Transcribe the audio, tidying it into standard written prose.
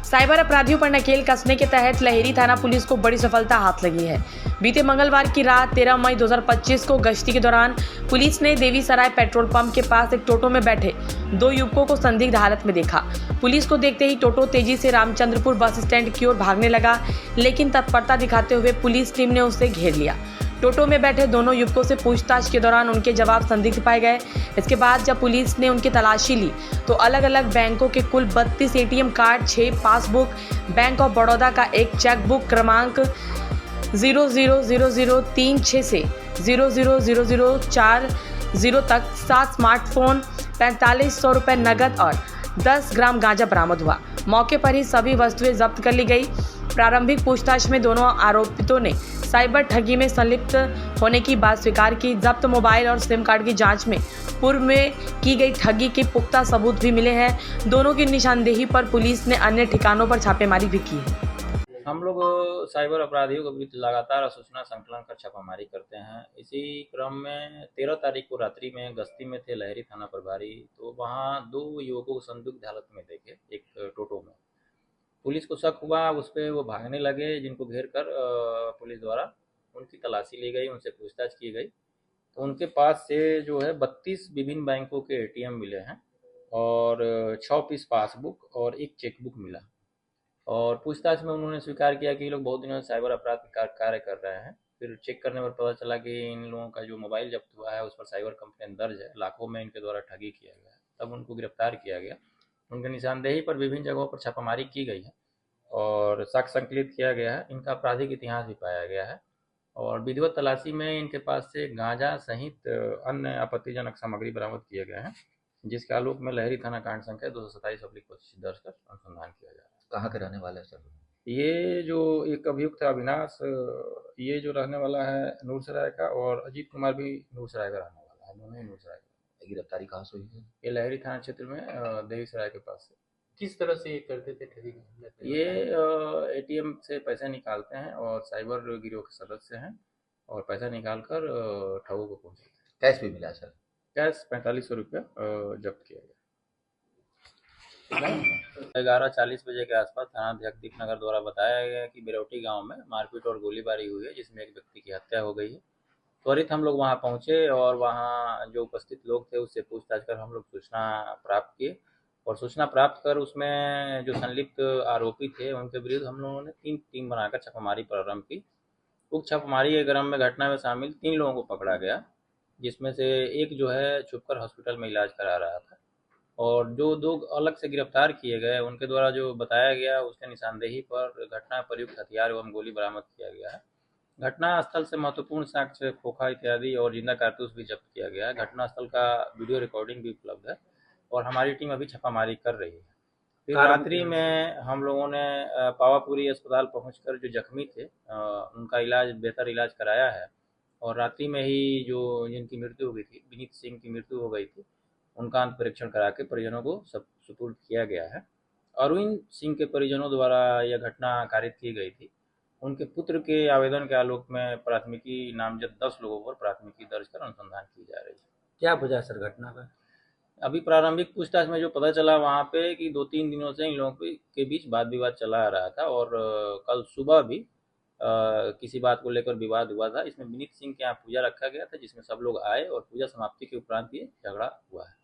Cyber अपराधियों पर नकेल कसने के तहत लहेरी थाना पुलिस को बड़ी सफलता हाथ लगी है। बीते मंगलवार की रात 13 मई 2025 को गश्ती के दौरान पुलिस ने देवी सराय पेट्रोल पंप के पास एक टोटो में बैठे 2 युवकों को संदिग्ध हालत में देखा। पुलिस को देखते ही टोटो तेजी से रामचंद्रपुर बस स्टैंड की ओर भागने लगा, लेकिन तत्परता दिखाते हुए पुलिस टीम ने उसे घेर लिया। टोटो में बैठे दोनों युवकों से पूछताछ के दौरान उनके जवाब संदिग्ध पाए गए। इसके बाद जब पुलिस ने उनकी तलाशी ली तो अलग अलग बैंकों के कुल 32 ATM card, 6 passbook, bank of Baroda का एक चेकबुक क्रमांक 000036 से 00040 तक 7 स्मार्टफोन, 4500 रुपये नकद और 10 ग्राम गांजा बरामद हुआ। मौके पर ही सभी वस्तुएं जब्त कर ली गई। प्रारंभिक पूछताछ में दोनों आरोपितों ने साइबर ठगी में संलिप्त होने की बात स्वीकार की। जब्त मोबाइल और सिम कार्ड की जांच में पूर्व में की गई ठगी के पुख्ता सबूत भी मिले हैं। दोनों की निशानदेही पर पुलिस ने अन्य ठिकानों पर छापेमारी भी की है। हम लोग साइबर अपराधियों के विरुद्ध लगातार सूचना संकलन कर छापामारी करते हैं। इसी क्रम में 13 तारीख को रात्रि में गश्ती में थे लहेरी थाना प्रभारी, तो वहाँ 2 युवकों को संदिग्ध हालत में देखे एक टोटो में। पुलिस को शक हुआ, उस पर वो भागने लगे, जिनको घेर कर पुलिस द्वारा उनकी तलाशी ली गई, उनसे पूछताछ की गई। तो उनके पास से जो है 32 विभिन्न बैंकों के एटीएम मिले हैं और 6 पीस पासबुक और एक चेकबुक मिला। और पूछताछ में उन्होंने स्वीकार किया कि ये लोग बहुत दिनों से साइबर अपराध का कार्य कर रहे हैं। फिर चेक करने पर पता चला कि इन लोगों का जो मोबाइल जब्त हुआ है उस पर साइबर कंप्लेन दर्ज है, लाखों में इनके द्वारा ठगी किया गया है। तब उनको गिरफ्तार किया गया। उनके निशानदेही पर विभिन्न जगहों पर छापामारी की गई है और साक्ष्य संकलित किया गया है। इनका आपराधिक इतिहास भी पाया गया है और विधिवत तलाशी में इनके पास से गांजा सहित अन्य आपत्तिजनक सामग्री बरामद किए गए हैं, जिसके आलोक में लहेरी थाना कांड संख्या 227/25 दर्ज कर अनुसंधान किया जा रहा है। कहाँ के रहने वाले हैं सर? ये जो एक अभियुक्त है अविनाश, ये जो रहने वाला है नूरसराय का, और अजीत कुमार भी नूरसराय का रहने वाला है। दोनों ही नूरसराय का। गिरफ्तारी कहाँ से हुई है? ये लहेरी थाना क्षेत्र में देवी सराय के पास से। किस तरह से ये करते थे ठगी? ये एटीएम से पैसे निकालते हैं और साइबर गिरोह के सदस्य हैं और पैसा निकाल कर ठगों को पहुँचाते हैं। कैश भी मिला सर? कैश 4500 रुपया जब्त किया गया। 11:40 बजे के आसपास थानाध्यक्ष दीपनगर द्वारा बताया गया कि बिरौटी गांव में मारपीट और गोलीबारी हुई है, जिसमें एक व्यक्ति की हत्या हो गई है। त्वरित हम लोग वहां पहुंचे और वहां जो उपस्थित लोग थे उससे पूछताछ कर हम लोग सूचना प्राप्त किए और सूचना प्राप्त कर उसमें जो संलिप्त आरोपी थे उनके विरुद्ध हम लोगों ने 3 टीम बनाकर छापामारी प्रारंभ की। उक्त छापामारी के क्रम में घटना में शामिल 3 लोगों को पकड़ा गया, जिसमें से एक जो है छुपकर हॉस्पिटल में इलाज करा रहा था और जो 2 अलग से गिरफ्तार किए गए उनके द्वारा जो बताया गया उसके निशानदेही पर घटना प्रयुक्त हथियार एवं गोली बरामद किया गया है। घटना स्थल से महत्वपूर्ण साक्ष्य, खोखा इत्यादि और जिंदा कारतूस भी जब्त किया गया है। घटना स्थल का वीडियो रिकॉर्डिंग भी उपलब्ध है और हमारी टीम अभी छापामारी कर रही है। फिर रात्रि में हम लोगों ने पावापुरी अस्पताल पहुंचकर जो जख्मी थे उनका बेहतर इलाज कराया है और रात्रि में ही जो जिनकी मृत्यु हो गई थी, विनीत सिंह की मृत्यु हो गई थी, उनका अंत परीक्षण करा के परिजनों को सुपुर्द किया गया है। अरविंद सिंह के परिजनों द्वारा यह घटना कारित की गई थी। उनके पुत्र के आवेदन के आलोक में प्राथमिकी नामजद 10 लोगों पर प्राथमिकी दर्ज कर अनुसंधान की जा रही है। क्या वजह सर घटना का? अभी प्रारंभिक पूछताछ में जो पता चला वहाँ पे कि 2-3 दिनों से इन लोगों के बीच वाद विवाद चला आ रहा था और कल सुबह भी किसी बात को लेकर विवाद हुआ था। इसमें विनीत सिंह के यहाँ पूजा रखा गया था, जिसमें सब लोग आए और पूजा समाप्ति के उपरांत ये झगड़ा हुआ है।